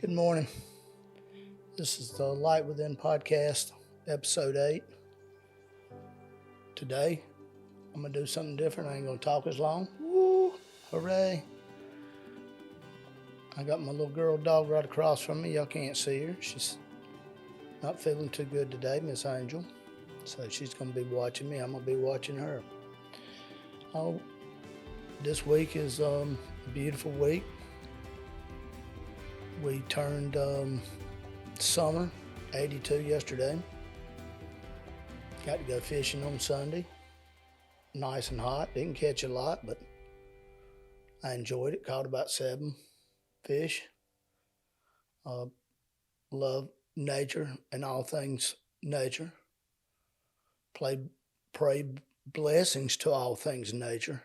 Good morning. This is the Light Within podcast, episode 8. Today, I'm going to do something different. I ain't going to talk as long. Woo! Hooray! I got my little girl dog right across from me. Y'all can't see her. She's not feeling too good today, Miss Angel. So she's going to be watching me. I'm going to be watching her. Oh, this week is a beautiful week. We turned summer, 82 yesterday. Got to go fishing on Sunday. Nice and hot. Didn't catch a lot, but I enjoyed it. Caught about 7 fish. Love nature and all things nature. Pray blessings to all things nature.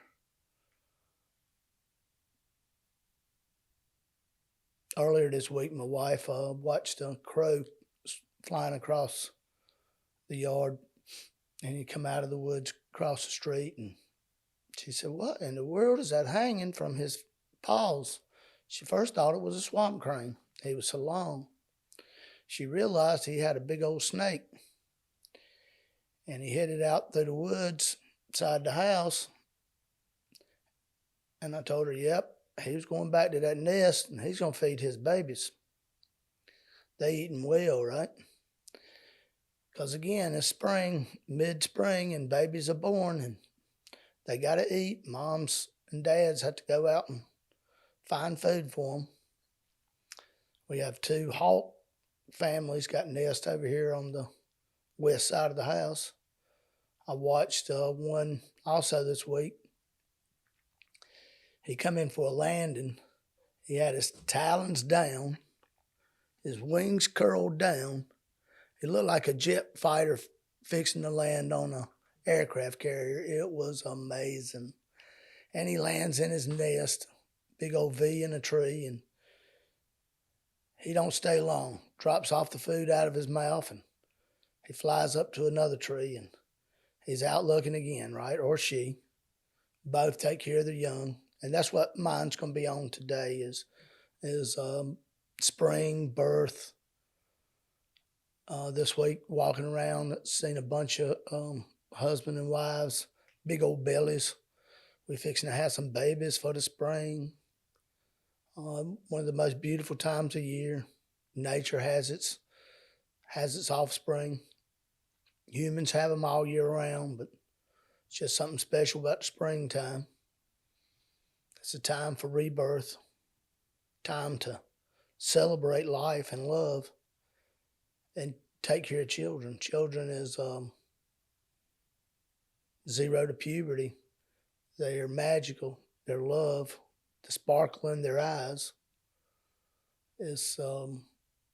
Earlier this week, my wife watched a crow flying across the yard, and he come out of the woods across the street, and she said, "What in the world is that hanging from his paws?" She first thought it was a swamp crane. He was so long. She realized he had a big old snake, and he headed out through the woods beside the house. And I told her, yep, he was going back to that nest, and he's going to feed his babies. They eating well, right? Because again, it's spring, mid-spring, and babies are born, and they got to eat. Moms and dads have to go out and find food for them. We have 2 hawk families got nests over here on the west side of the house. I watched one also this week. He come in for a landing. He had his talons down, his wings curled down. He looked like a jet fighter fixing to land on an aircraft carrier. It was amazing. And he lands in his nest, big old V in a tree, and he don't stay long. Drops off the food out of his mouth, and he flies up to another tree, and he's out looking again, right? Or she. Both take care of their young. And that's what mine's going to be on today is spring, birth. This week, walking around, seen a bunch of husband and wives, big old bellies. We fixing to have some babies for the spring. One of the most beautiful times of year. Nature has its offspring. Humans have them all year round, but it's just something special about the springtime. It's a time for rebirth, time to celebrate life and love, and take care of children. Children is 0 to puberty. They are magical. Their love, the sparkle in their eyes is, and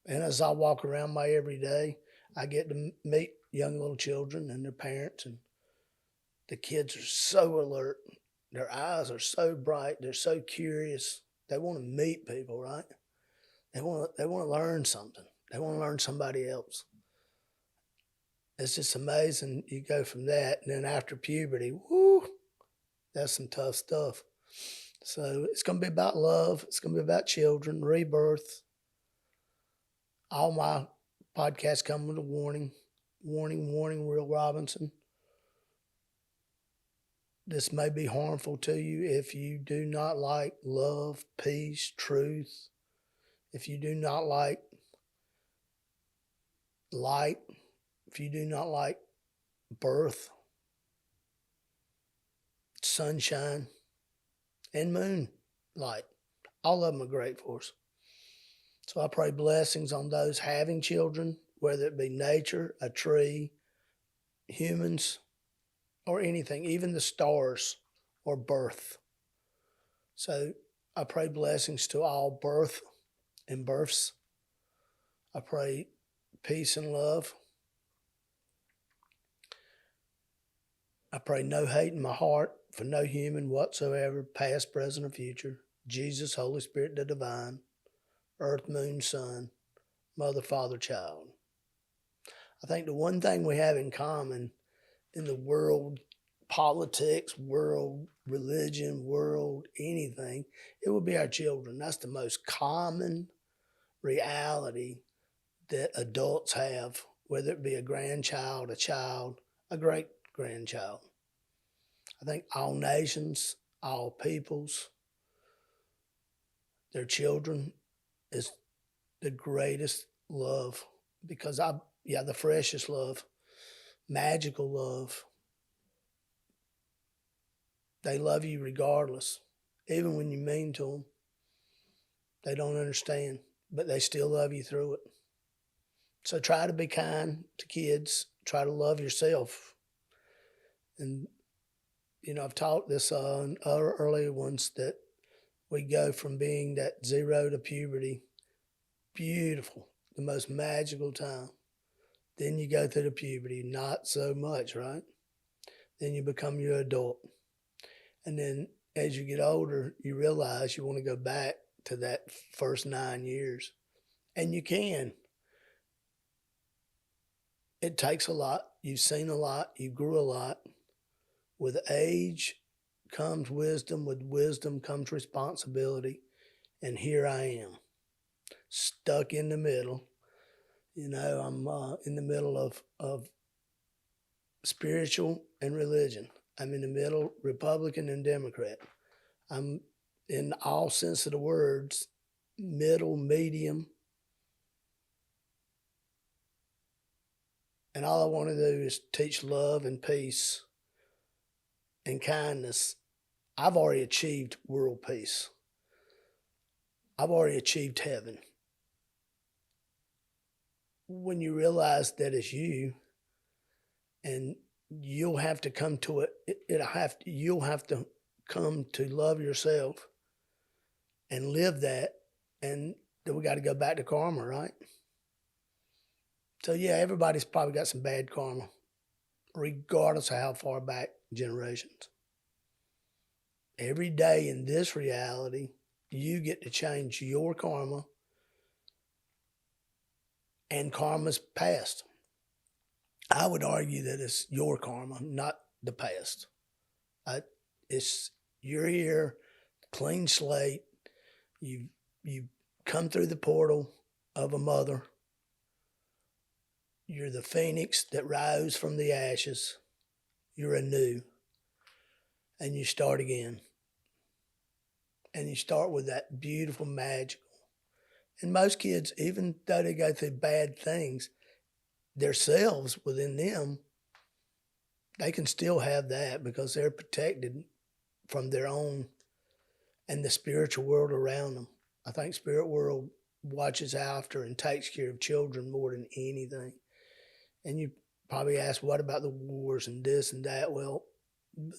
as I walk around my everyday, I get to meet young little children and their parents, and the kids are so alert. Their eyes are so bright. They're so curious. They want to meet people, right? They want to learn something. They want to learn somebody else. It's just amazing. You go from that, and then after puberty, whoo, that's some tough stuff. So it's going to be about love. It's going to be about children, rebirth. All my podcasts come with a warning. Warning, warning, Will Robinson. This may be harmful to you if you do not like love, peace, truth. If you do not like light, if you do not like birth, sunshine, and moonlight. All of them are great for us. So I pray blessings on those having children, whether it be nature, a tree, humans, or anything, even the stars or birth. So I pray blessings to all birth and births. I pray peace and love. I pray no hate in my heart for no human whatsoever, past, present, or future. Jesus, Holy Spirit, the divine, earth, moon, sun, mother, father, child. I think the one thing we have in common in the world politics, world religion, world anything, it would be our children. That's the most common reality that adults have, whether it be a grandchild, a child, a great grandchild. I think all nations, all peoples, their children is the greatest love because the freshest love, magical love. They love you regardless, even when you mean to them. They don't understand, but they still love you through it. So try to be kind to kids. Try to love yourself. And, I've taught this on other earlier ones that we go from being that 0 to puberty. Beautiful, the most magical time. Then you go through the puberty, not so much, right? Then you become your adult. And then as you get older, you realize you want to go back to that first 9 years. And you can. It takes a lot. You've seen a lot. You grew a lot. With age comes wisdom. With wisdom comes responsibility. And here I am, stuck in the middle. I'm in the middle of spiritual and religion. I'm in the middle, Republican and Democrat. I'm, in all sense of the words, middle, medium. And all I want to do is teach love and peace and kindness. I've already achieved world peace. I've already achieved heaven. When you realize that it's you, and you'll have to come to it, you'll have to come to love yourself and live that, and then we got to go back to karma, right? So yeah, everybody's probably got some bad karma, regardless of how far back generations. Every day in this reality, you get to change your karma and karma's past. I would argue that it's your karma, not the past. You're here, clean slate. You come through the portal of a mother. You're the phoenix that rose from the ashes. You're anew. And you start again. And you start with that beautiful magical. And most kids, even though they go through bad things, themselves within them, they can still have that because they're protected from their own and the spiritual world around them. I think spirit world watches after and takes care of children more than anything. And you probably ask, what about the wars and this and that? Well,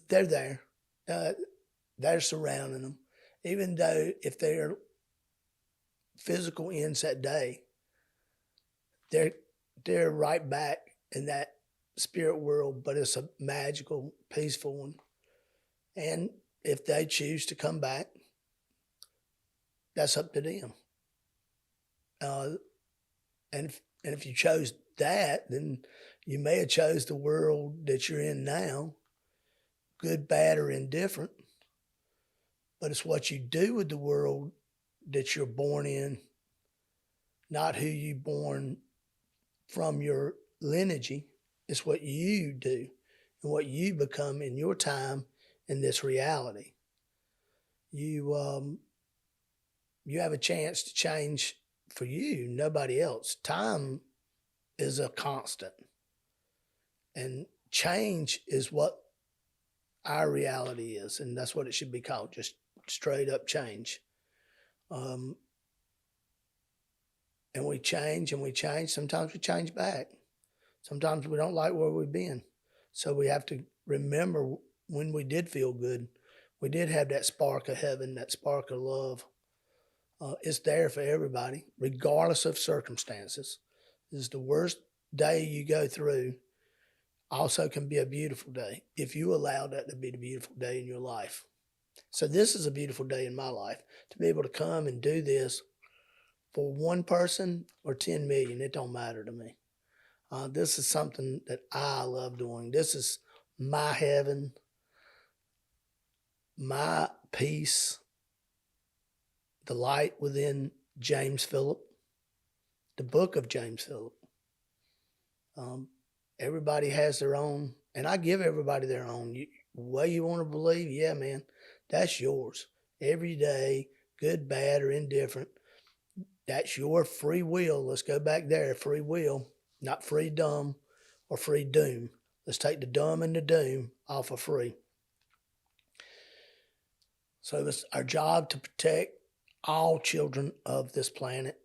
they're there. They're surrounding them. Even though if they're physical ends that day, they're right back in that spirit world, but it's a magical, peaceful one. And if they choose to come back, that's up to them. And if you chose that, then you may have chose the world that you're in now, good, bad, or indifferent. But it's what you do with the world that you're born in, not who you born from your lineage. It's what you do and what you become in your time in this reality. You have a chance to change for you, nobody else. Time is a constant. And change is what our reality is, and that's what it should be called, just straight up change. And we change and we change. Sometimes we change back. Sometimes we don't like where we've been. So we have to remember when we did feel good, we did have that spark of heaven, that spark of love. It's there for everybody, regardless of circumstances. This is the worst day you go through. Also can be a beautiful day if you allow that to be the beautiful day in your life. So this is a beautiful day in my life to be able to come and do this for one person or 10 million. It don't matter to me. This is something that I love doing. This is my heaven, my peace, the light within James Phillip. the book of James Phillip. Everybody has their own, and I give everybody their own. Way you want to believe, yeah, man, that's yours. Every day, good, bad, or indifferent, that's your free will. Let's go back there, free will, not freedom or free doom. Let's take the dumb and the doom off of free. So it's our job to protect all children of this planet.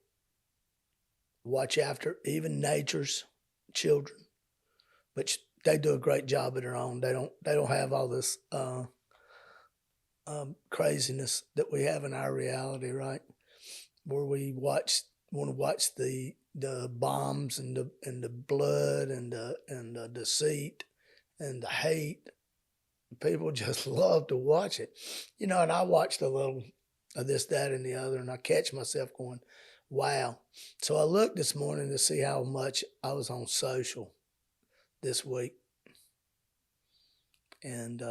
Watch after even nature's children, which they do a great job of their own. They don't have all this craziness that we have in our reality, right? Where we want to watch the bombs and the blood and the deceit and the hate. People just love to watch it, and I watched a little of this, that, and the other, and I catch myself going, wow. So I looked this morning to see how much I was on social this week, and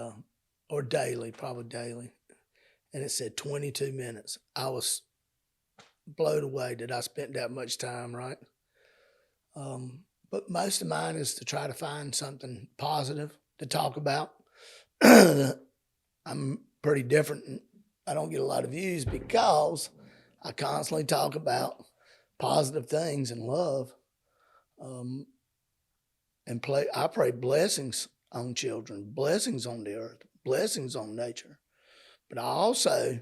or daily, probably daily, and it said 22 minutes. I was blown away that I spent that much time, right? But most of mine is to try to find something positive to talk about. I'm pretty different. I don't get a lot of views because I constantly talk about positive things and love. And I pray blessings on children, blessings on the earth, blessings on nature. But I also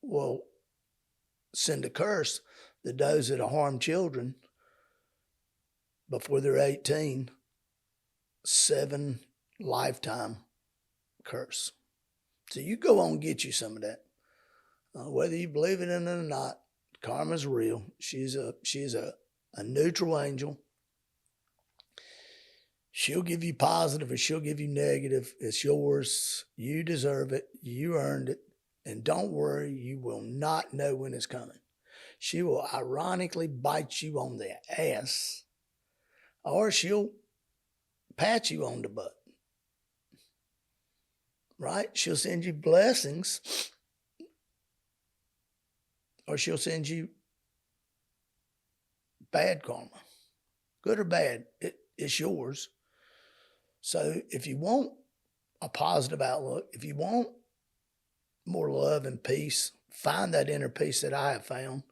will send a curse that those that harm children before they're 18, 7 lifetime curse. So you go on and get you some of that. Whether you believe it in it or not, karma's real. She's a neutral angel. She'll give you positive or she'll give you negative. It's yours. You deserve it. You earned it. And don't worry, you will not know when it's coming. She will ironically bite you on the ass, or she'll pat you on the butt. Right? She'll send you blessings, or she'll send you bad karma. Good or bad, it's yours. So if you want a positive outlook, if you want more love and peace, find that inner peace that I have found.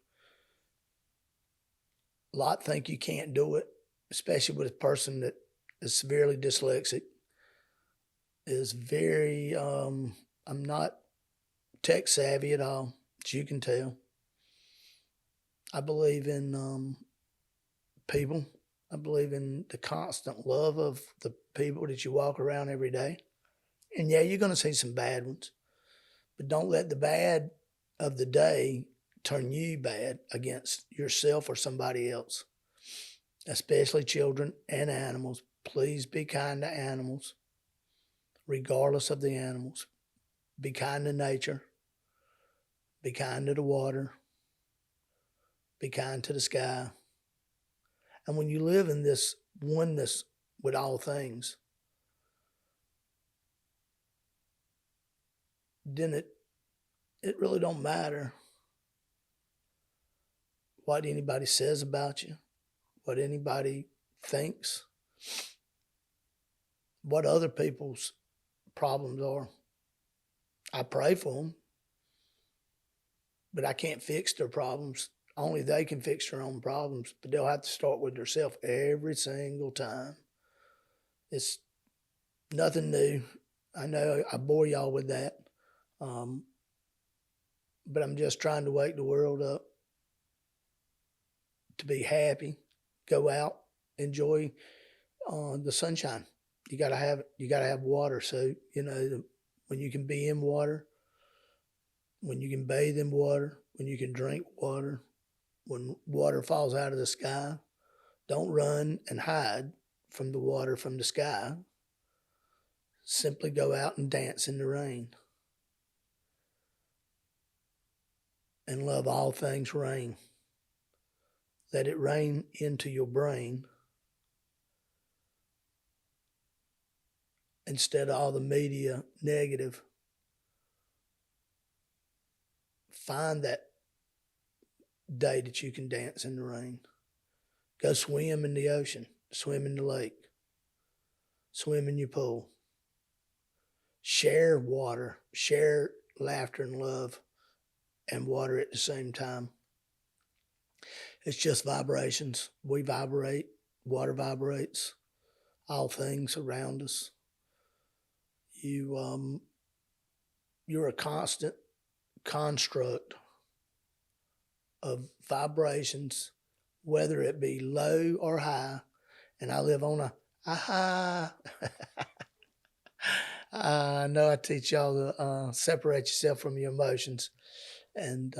A lot think you can't do it, especially with a person that is severely dyslexic, is very, I'm not tech savvy at all, as you can tell. I believe in people. I believe in the constant love of the people that you walk around every day. And yeah, you're going to see some bad ones, but don't let the bad of the day turn you bad against yourself or somebody else, especially children and animals. Please be kind to animals, regardless of the animals. Be kind to nature. Be kind to the water. Be kind to the sky. And when you live in this oneness with all things, then it really don't matter what anybody says about you, what anybody thinks, what other people's problems are. I pray for them, but I can't fix their problems. Only they can fix their own problems, but they'll have to start with themselves every single time. It's nothing new. I know I bore y'all with that, but I'm just trying to wake the world up to be happy, go out, enjoy the sunshine. You gotta have water. So, when you can be in water, when you can bathe in water, when you can drink water, when water falls out of the sky, don't run and hide from the water from the sky. Simply go out and dance in the rain. And love all things rain. Let it rain into your brain instead of all the media negative. Find that day that you can dance in the rain. Go swim in the ocean, swim in the lake, swim in your pool. Share water, share laughter and love and water at the same time. It's just vibrations. We vibrate, water vibrates, all things around us. You're a constant construct of vibrations, whether it be low or high. And I live on a high. I know I teach y'all to separate yourself from your emotions, and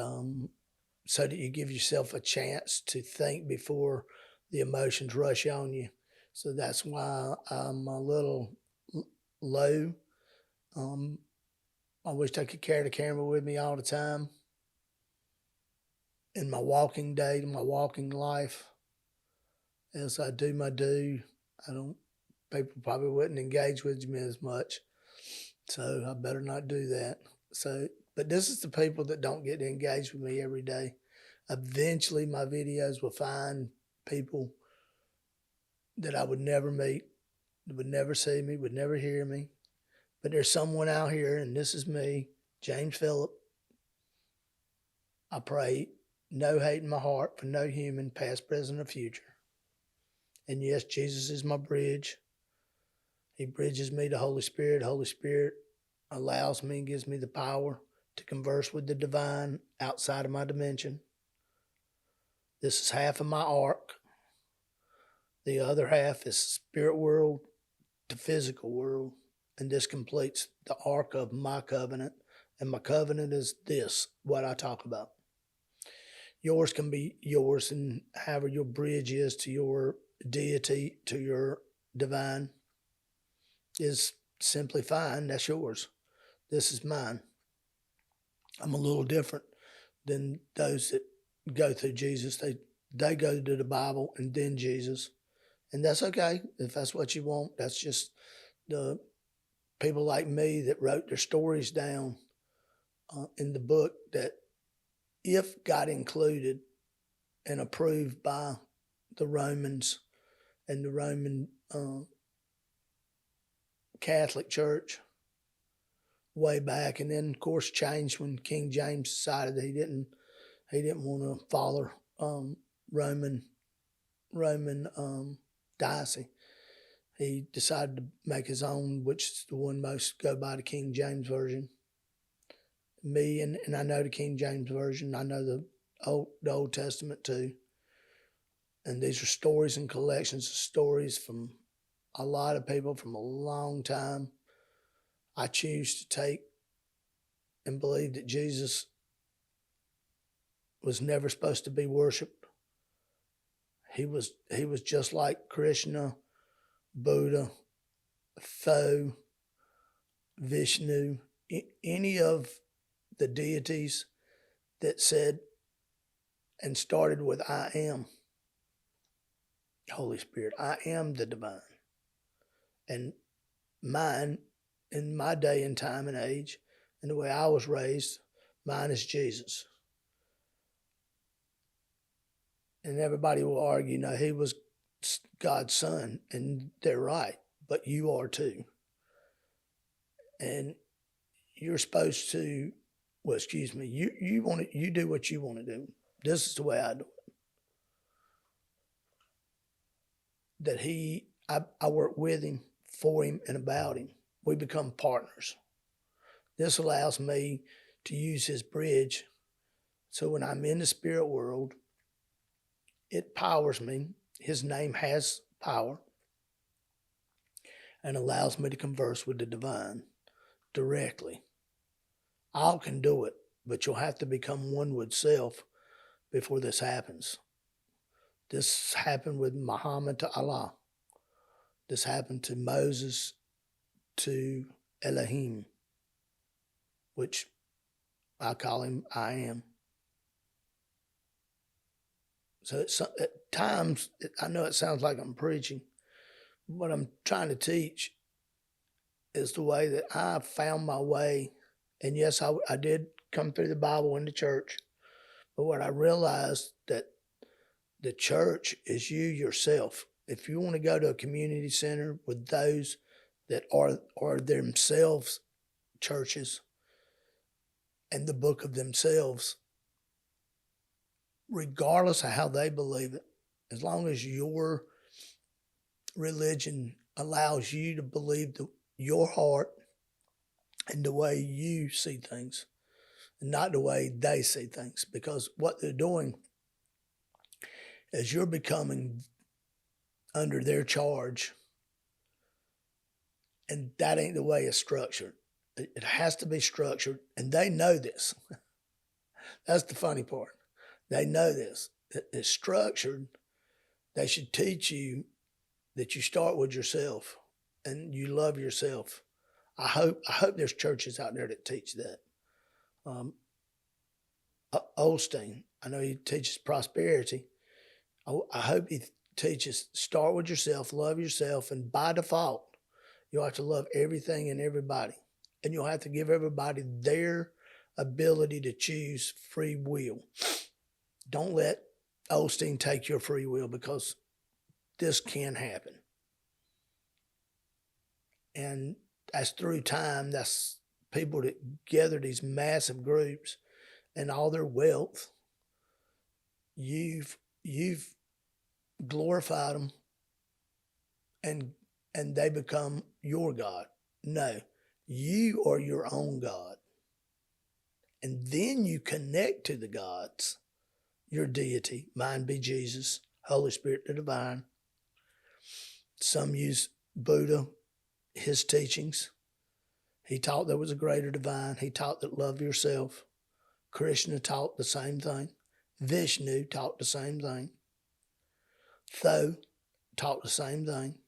so that you give yourself a chance to think before the emotions rush on you. So that's why I'm a little low. I wish I could carry the camera with me all the time. In my walking day, my walking life, as I do my due, people probably wouldn't engage with me as much. So I better not do that. But this is the people that don't get to engage with me every day. Eventually my videos will find people that I would never meet, would never see me, would never hear me. But there's someone out here, and this is me, James Phillip. I pray no hate in my heart for no human, past, present, or future. And yes, Jesus is my bridge. He bridges me to Holy Spirit. Holy Spirit allows me and gives me the power to converse with the divine outside of my dimension. This is half of my arc. The other half is spirit world to physical world. And this completes the arc of my covenant. And my covenant is this, what I talk about. Yours can be yours, and however your bridge is to your deity, to your divine, is simply fine. That's yours. This is mine. I'm a little different than those that go through Jesus. They go to the Bible and then Jesus. And that's okay. If that's what you want, that's just the people like me that wrote their stories down in the book, that if got included and approved by the Romans and the Roman Catholic Church way back, and then of course changed when King James decided he didn't want to follow Roman diocese. He decided to make his own, which is the one most go by the King James Version. Me, and I know the King James Version. I know the Old Testament too. And these are stories and collections of stories from a lot of people from a long time. I choose to take and believe that Jesus was never supposed to be worshipped. He was just like Krishna, Buddha, Tho, Vishnu, any of the deities that said and started with I am. Holy Spirit, I am the divine. And mine, in my day and time and age, and the way I was raised, mine is Jesus. And everybody will argue, no, he was God's son, and they're right, but you are too. And you're supposed to, well, excuse me, you do what you want to do. This is the way I do it. That I work with him, for him, and about him. We become partners. This allows me to use his bridge, so when I'm in the spirit world, it powers me. His name has power and allows me to converse with the divine directly. All can do it, but you'll have to become one with self before this happens. This happened with Muhammad to Allah. This happened to Moses to Elohim, which I call him I am. So at times, I know it sounds like I'm preaching. What I'm trying to teach is the way that I found my way. And yes, I did come through the Bible in the church, But what I realized that the church is you yourself. If you want to go to a community center with those that are themselves churches and the book of themselves, regardless of how they believe it, as long as your religion allows you to believe your heart and the way you see things, and not the way they see things. Because what they're doing is you're becoming under their charge, and that ain't the way it's structured. It has to be structured, and they know this. That's the funny part. They know this. It's structured. They should teach you that you start with yourself and you love yourself. I hope there's churches out there that teach that. Osteen, I know he teaches prosperity. I hope he teaches start with yourself, love yourself, and by default, you'll have to love everything and everybody. And you'll have to give everybody their ability to choose free will. Don't let Osteen take your free will, because this can happen. And that's through time. That's people that gather these massive groups and all their wealth. You've glorified them, and they become your God. No, you are your own God. And then you connect to the gods, your deity. Mine be Jesus, Holy Spirit, the divine. Some use Buddha, his teachings. He taught there was a greater divine. He taught that love yourself. Krishna taught the same thing. Vishnu taught the same thing. Tho taught the same thing.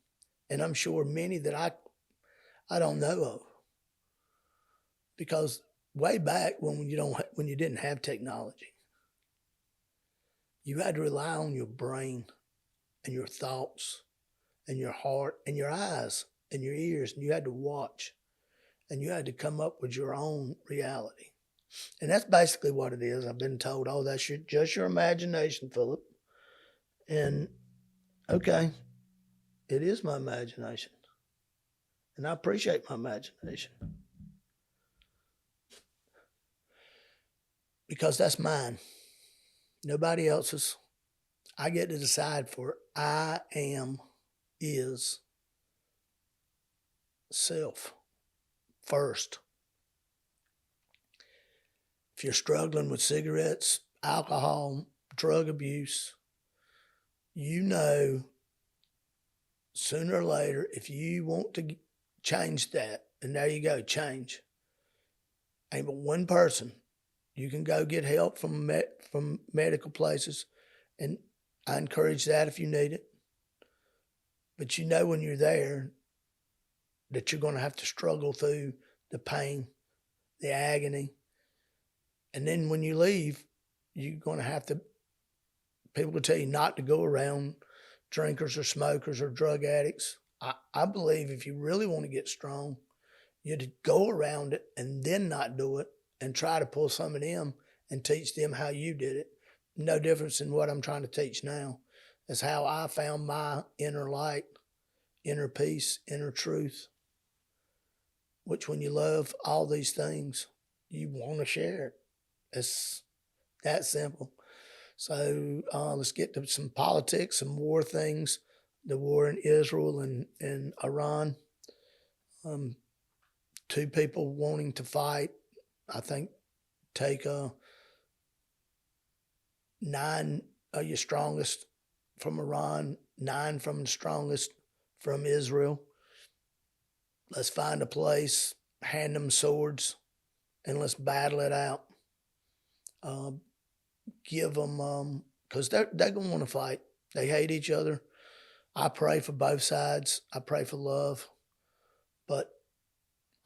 And I'm sure many that I don't know of. Because way back when you didn't have technology, you had to rely on your brain and your thoughts and your heart and your eyes and your ears, and you had to watch, and you had to come up with your own reality. And that's basically what it is. I've been told, oh, that's just your imagination, Philip. And okay, it is my imagination. And I appreciate my imagination. Because that's mine. Nobody else's. I get to decide for it. I am, is self first. If you're struggling with cigarettes, alcohol, drug abuse, you know sooner or later, if you want to change that, and there you go, change. Ain't but one person. You can go get help from medical places, and I encourage that if you need it. But you know when you're there that you're going to have to struggle through the pain, the agony. And then when you leave, you're going to have to, people will tell you not to go around drinkers or smokers or drug addicts. I believe if you really want to get strong, you have to go around it and then not do it and try to pull some of them and teach them how you did it. No difference in what I'm trying to teach now. That's how I found my inner light, inner peace, inner truth, which when you love all these things, you want to share it. It's that simple. So let's get to some politics, some war things, the war in Israel and Iran. Two people wanting to fight, I think, take 9 of your strongest from Iran, 9 from the strongest from Israel. Let's find a place, hand them swords, and let's battle it out. Give them, because they're going to want to fight. They hate each other. I pray for both sides. I pray for love. But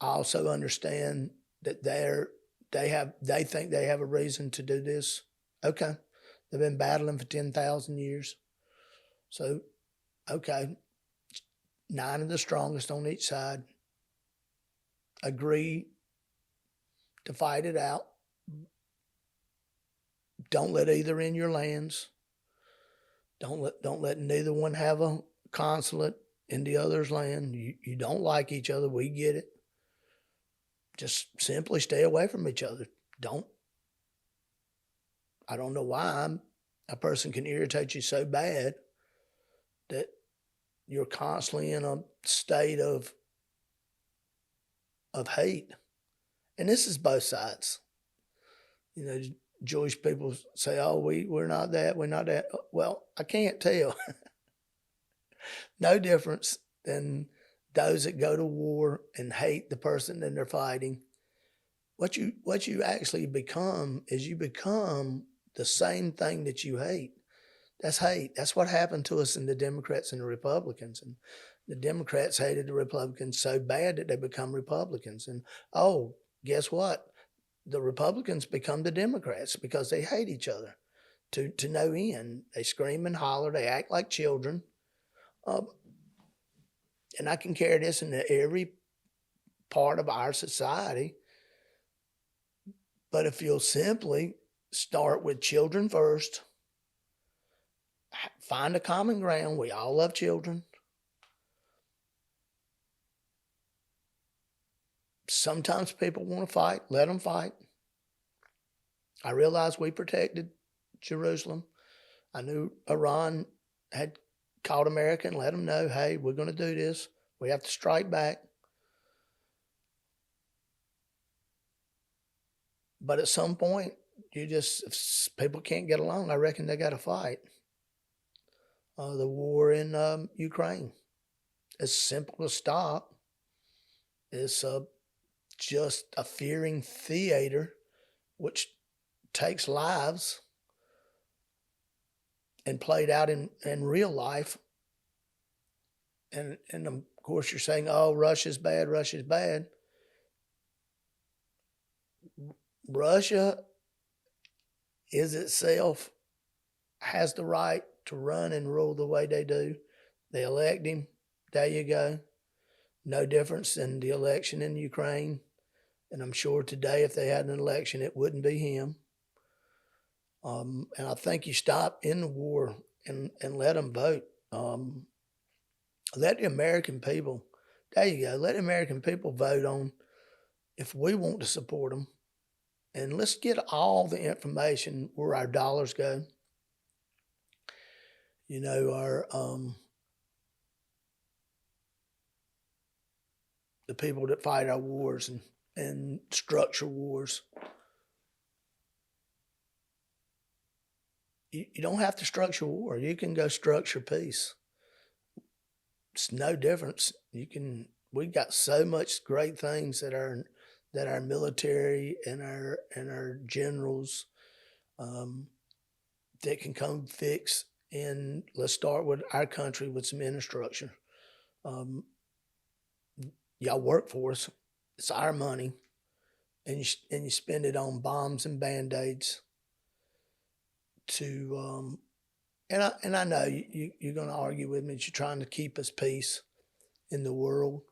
I also understand that they think they have a reason to do this. Okay. They've been battling for 10,000 years. So, okay, 9 of the strongest on each side agree to fight it out. Don't let either in your lands. Don't let neither one have a consulate in the other's land. You don't like each other. We get it. Just simply stay away from each other. I don't know why a person can irritate you so bad that you're constantly in a state of hate. And this is both sides. You know, Jewish people say, oh, we're not that, we're not that. Well, I can't tell. No difference than those that go to war and hate the person that they're fighting. What you actually become is you become the same thing that you hate. That's hate. That's what happened to us in the Democrats and the Republicans. And the Democrats hated the Republicans so bad that they become Republicans. And oh, guess what? The Republicans become the Democrats because they hate each other to no end. They scream and holler. They act like children. And I can carry this into every part of our society. But if you'll simply start with children first, find a common ground. We all love children. Sometimes people want to fight. Let them fight. I realized we protected Jerusalem. I knew Iran had called America and let them know, hey, we're going to do this. We have to strike back. But at some point, if people can't get along, I reckon they got to fight. The war in Ukraine, it's simple to stop. It's just a fearing theater, which takes lives and played out in real life. And of course, you're saying, oh, Russia's bad, Russia's bad. Russia is itself, has the right to run and rule the way they do. They elect him. There you go. No difference in the election in Ukraine. And I'm sure today, if they had an election, it wouldn't be him. And I think you stop in the war and let them vote. Let the American people, there you go, let the American people vote on if we want to support them. And let's get all the information where our dollars go. You know, our the people that fight our wars and structure wars. You don't have to structure war. You can go structure peace. It's no difference. We got so much great things that our military and our generals that can come fix. And let's start with our country with some infrastructure. Y'all work for us. It's our money, and you spend it on bombs and Band-Aids. And I know you're going to argue with me that you're trying to keep us peace in the world.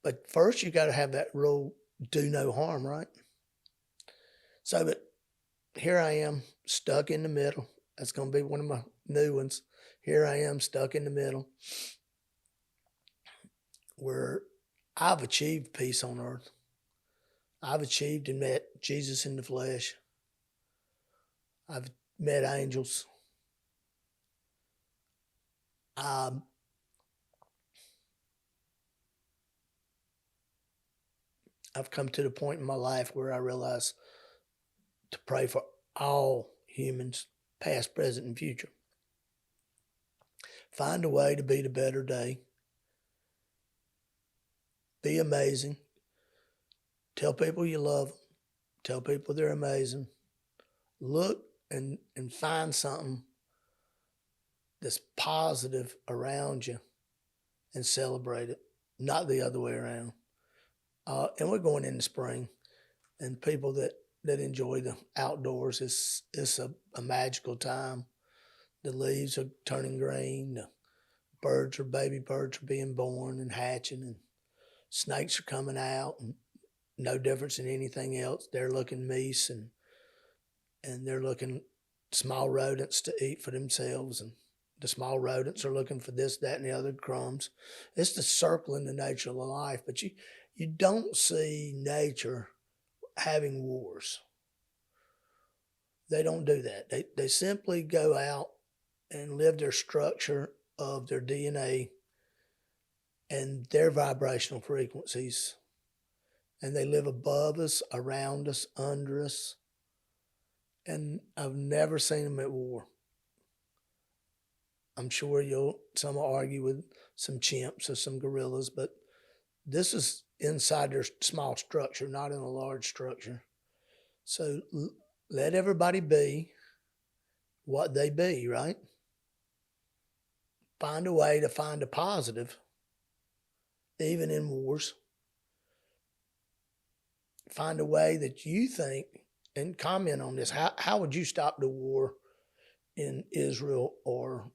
But first, you got to have that rule, do no harm, right? So, but here I am, stuck in the middle. That's going to be one of my new ones. Here I am, stuck in the middle, where I've achieved peace on earth. I've achieved and met Jesus in the flesh. I've met angels. I've come to the point in my life where I realize to pray for all humans, past, present, and future. Find a way to be the better day. Be amazing. Tell people you love them. Tell people they're amazing. Look and find something that's positive around you and celebrate it, not the other way around. And we're going into spring, and people that enjoy the outdoors, it's a magical time. The leaves are turning green, the baby birds are being born and hatching, and snakes are coming out, and no difference in anything else. They're looking meese, and and they're looking small rodents to eat for themselves, and the small rodents are looking for this, that, and the other crumbs. It's the circle in the nature of life, but you don't see nature having wars. They don't do that. They simply go out and live their structure of their DNA and their vibrational frequencies. And they live above us, around us, under us. And I've never seen them at war. I'm sure some will argue with some chimps or some gorillas, but this is inside their small structure, not in a large structure. So let everybody be what they be, right? Find a way to find a positive, even in wars. Find a way that you think, and comment on this. How would you stop the war in Israel or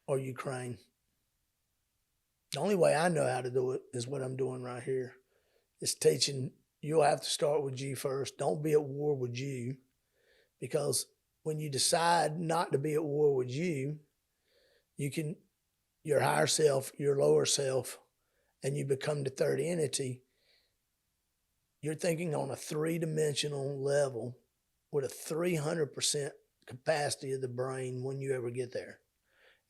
Ukraine? The only way I know how to do it is what I'm doing right here. It's teaching. You'll have to start with you first. Don't be at war with you, because when you decide not to be at war with you, your higher self, your lower self, and you become the third entity. You're thinking on a 3-dimensional level with a 300% capacity of the brain when you ever get there.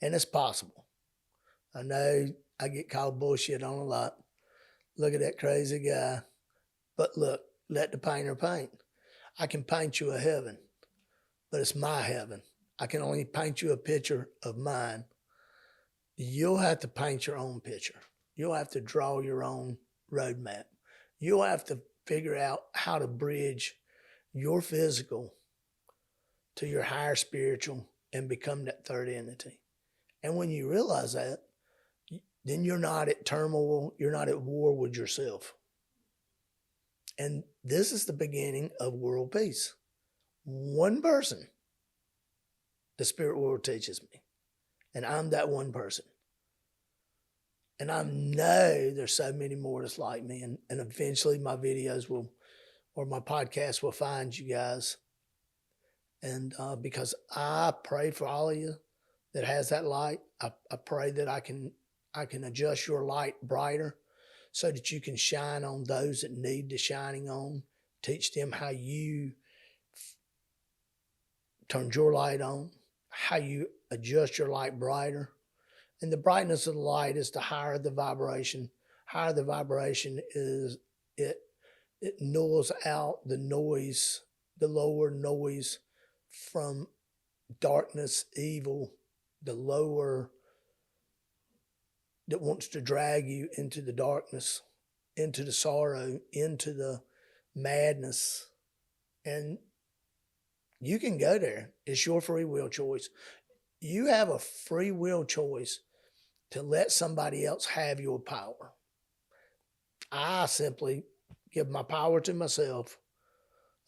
And it's possible. I know I get called bullshit on a lot. Look at that crazy guy. But look, let the painter paint. I can paint you a heaven, but it's my heaven. I can only paint you a picture of mine. You'll have to paint your own picture. You'll have to draw your own roadmap. You'll have to figure out how to bridge your physical to your higher spiritual and become that third entity. And when you realize that, then you're not at turmoil, you're not at war with yourself. And this is the beginning of world peace. One person, the spirit world teaches me, and I'm that one person. And I know there's so many more that's like me, and eventually my videos or my podcast will find you guys. And because I pray for all of you that has that light, I pray that I can adjust your light brighter so that you can shine on those that need the shining on. Teach them how you turn your light on, how you adjust your light brighter. And the brightness of the light is the higher the vibration. Higher the vibration is, it nulls out the noise, the lower noise from darkness, evil, the lower that wants to drag you into the darkness, into the sorrow, into the madness. And you can go there. It's your free will choice. You have a free will choice to let somebody else have your power. I simply give my power to myself,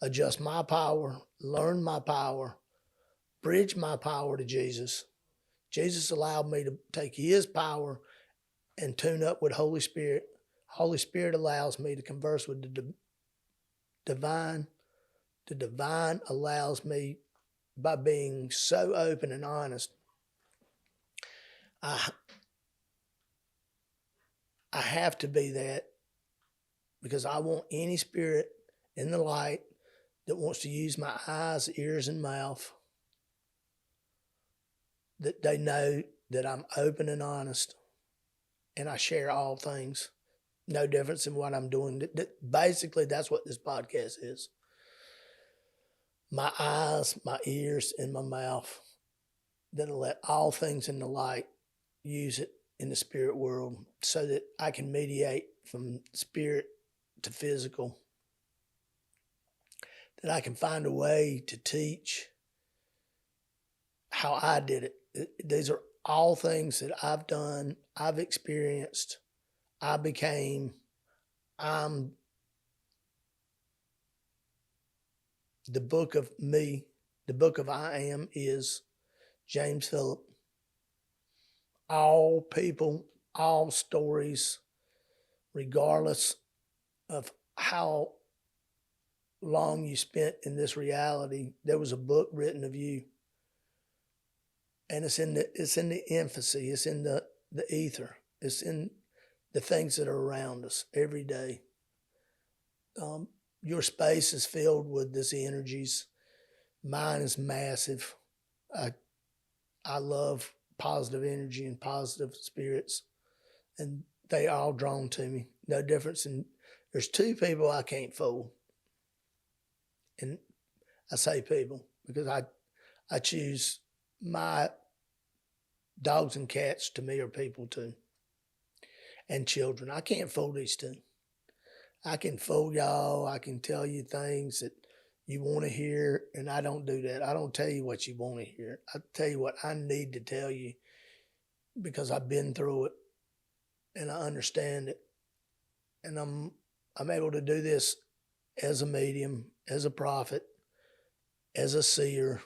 adjust my power, learn my power, bridge my power to Jesus. Jesus allowed me to take his power and tune up with Holy Spirit. Holy Spirit allows me to converse with the divine. The divine allows me, by being so open and honest, I have to be that, because I want any spirit in the light that wants to use my eyes, ears, and mouth, that they know that I'm open and honest and I share all things. No difference in what I'm doing. Basically, that's what this podcast is. My eyes, my ears, and my mouth that'll let all things in the light use it in the spirit world so that I can mediate from spirit to physical, that I can find a way to teach how I did it. These are all things that I've done, I've experienced, I became. The book of me, the book of I am is James Phillip. All people, all stories, regardless of how long you spent in this reality, there was a book written of you, and it's in the infancy, it's in the ether, it's in the things that are around us every day. Your space is filled with these energies. Mine is massive. I love positive energy and positive spirits, and they are all drawn to me. No difference in. There's two people I can't fool, and I say people because I choose my dogs and cats to me are people too, and children. I can't fool these two. I can fool y'all. I can tell you things that you want to hear, and I don't do that. I don't tell you what you want to hear. I tell you what I need to tell you because I've been through it and I understand it. And I'm able to do this as a medium, as a prophet, as a seer.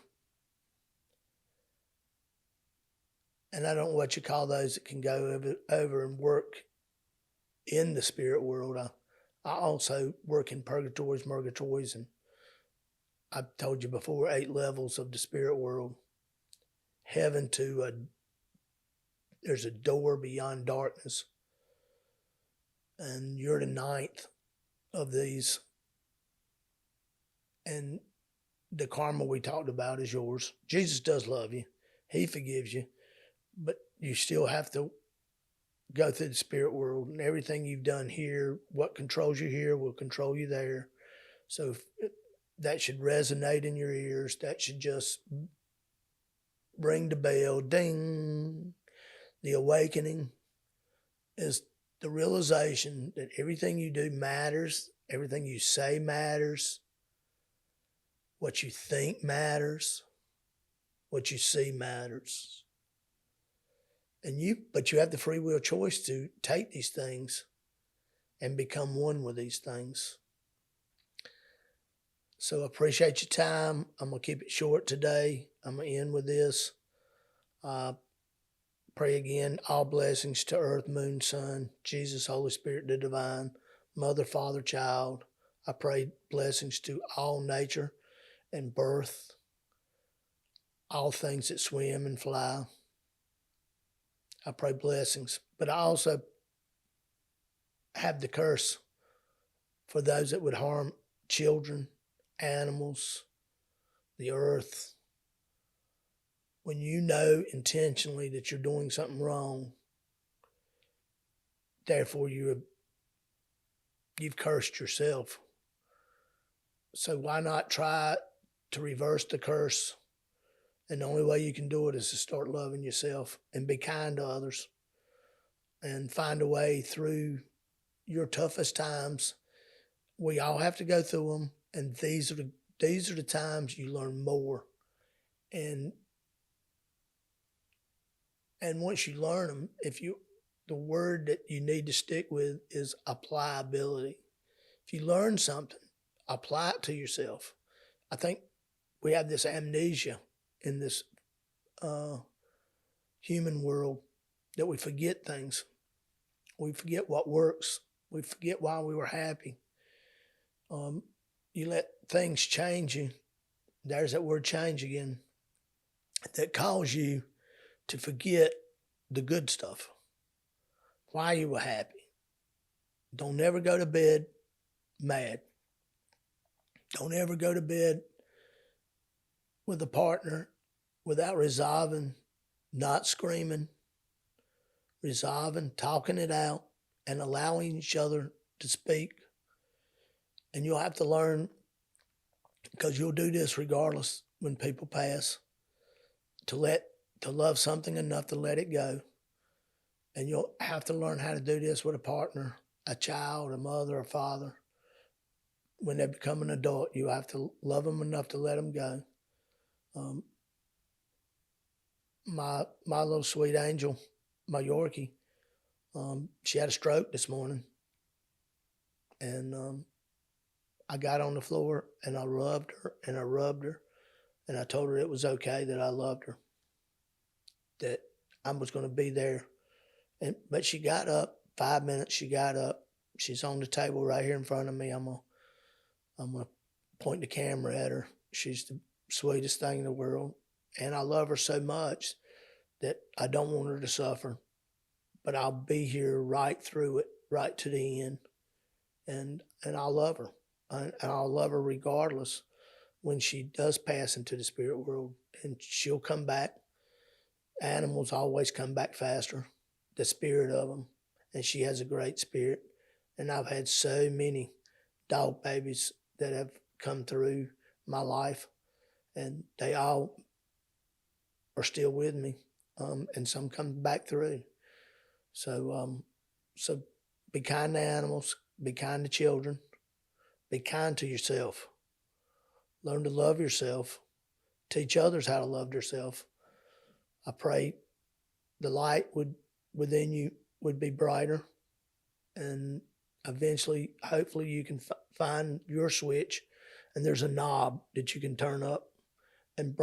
And I don't know what you call those that can go over and work in the spirit world. I also work in purgatories, murgatories, and I've told you before, 8 levels of the spirit world. Heaven to there's a door beyond darkness. And you're the 9th of these. And the karma we talked about is yours. Jesus does love you. He forgives you. But you still have to go through the spirit world, and everything you've done here, what controls you here will control you there. So that should resonate in your ears. That should just ring the bell, ding. The awakening is the realization that everything you do matters, everything you say matters, what you think matters, what you see matters. But you have the free will choice to take these things and become one with these things. So I appreciate your time. I'm going to keep it short today. I'm going to end with this. Pray again, all blessings to earth, moon, sun, Jesus, Holy Spirit, the divine, mother, father, child. I pray blessings to all nature and birth, all things that swim and fly. I pray blessings, but I also have the curse for those that would harm children, animals, the earth. When you know intentionally that you're doing something wrong, therefore you've cursed yourself. So why not try to reverse the curse? And the only way you can do it is to start loving yourself and be kind to others and find a way through your toughest times. We all have to go through them, and these are the times you learn more. And once you learn them, the word that you need to stick with is applicability. If you learn something, apply it to yourself. I think we have this amnesia in this human world that we forget things. We forget what works. We forget why we were happy. You let things change you. There's that word change again. That cause you to forget the good stuff. Why you were happy. Don't ever go to bed mad. Don't ever go to bed with a partner without resolving, not screaming, resolving, talking it out, and allowing each other to speak. And you'll have to learn, because you'll do this regardless when people pass, to love something enough to let it go. And you'll have to learn how to do this with a partner, a child, a mother, a father. When they become an adult, you have to love them enough to let them go. My little sweet angel, my Yorkie, she had a stroke this morning. And I got on the floor and I rubbed her and I rubbed her. And I told her it was okay, that I loved her, that I was going to be there. But she got up, 5 minutes, she got up. She's on the table right here in front of me. I'm gonna point the camera at her. She's the sweetest thing in the world. And I love her so much that I don't want her to suffer. But I'll be here right through it, right to the end. And I'll love her. And I'll love her regardless when she does pass into the spirit world. And she'll come back. Animals always come back faster, the spirit of them. And she has a great spirit. And I've had so many dog babies that have come through my life, and they all are still with me, and some come back through. So be kind to animals, be kind to children, be kind to yourself. Learn to love yourself. Teach others how to love yourself. I pray the light within you would be brighter, and eventually, hopefully, you can find your switch, and there's a knob that you can turn up and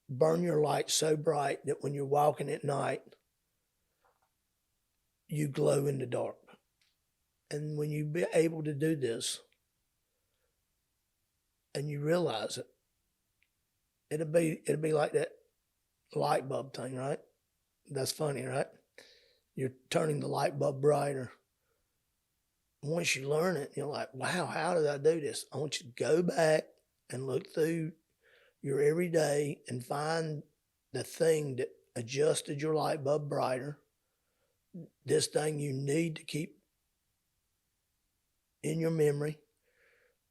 burn your light so bright that when you're walking at night, you glow in the dark. And when you be able to do this, and you realize it, it'll be like that light bulb thing, right? That's funny, right? You're turning the light bulb brighter. Once you learn it, you're like, wow, how did I do this? I want you to go back and look through your everyday and find the thing that adjusted your light bulb brighter. This thing you need to keep in your memory.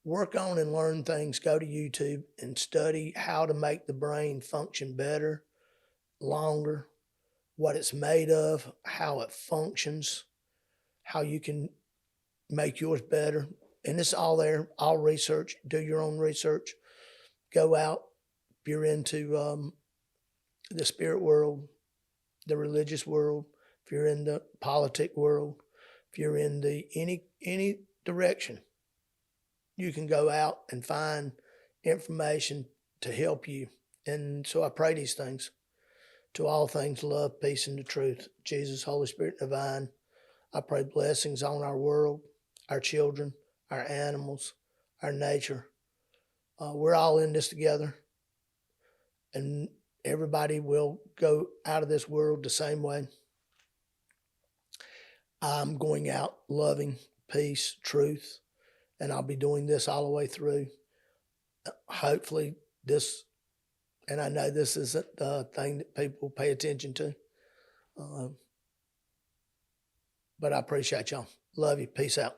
Work on and learn things. Go to YouTube and study how to make the brain function better, longer, what it's made of, how it functions, how you can make yours better. And it's all there, all research. Do your own research. Go out. If you're into the spirit world, the religious world, if you're in the politic world, if you're in the any direction, you can go out and find information to help you. And so I pray these things. To all things, love, peace, and the truth. Jesus, Holy Spirit, divine. I pray blessings on our world, our children, our animals, our nature. We're all in this together, and everybody will go out of this world the same way. I'm going out loving, peace, truth, and I'll be doing this all the way through. Hopefully this, and I know this isn't the thing that people pay attention to, but I appreciate y'all. Love you. Peace out.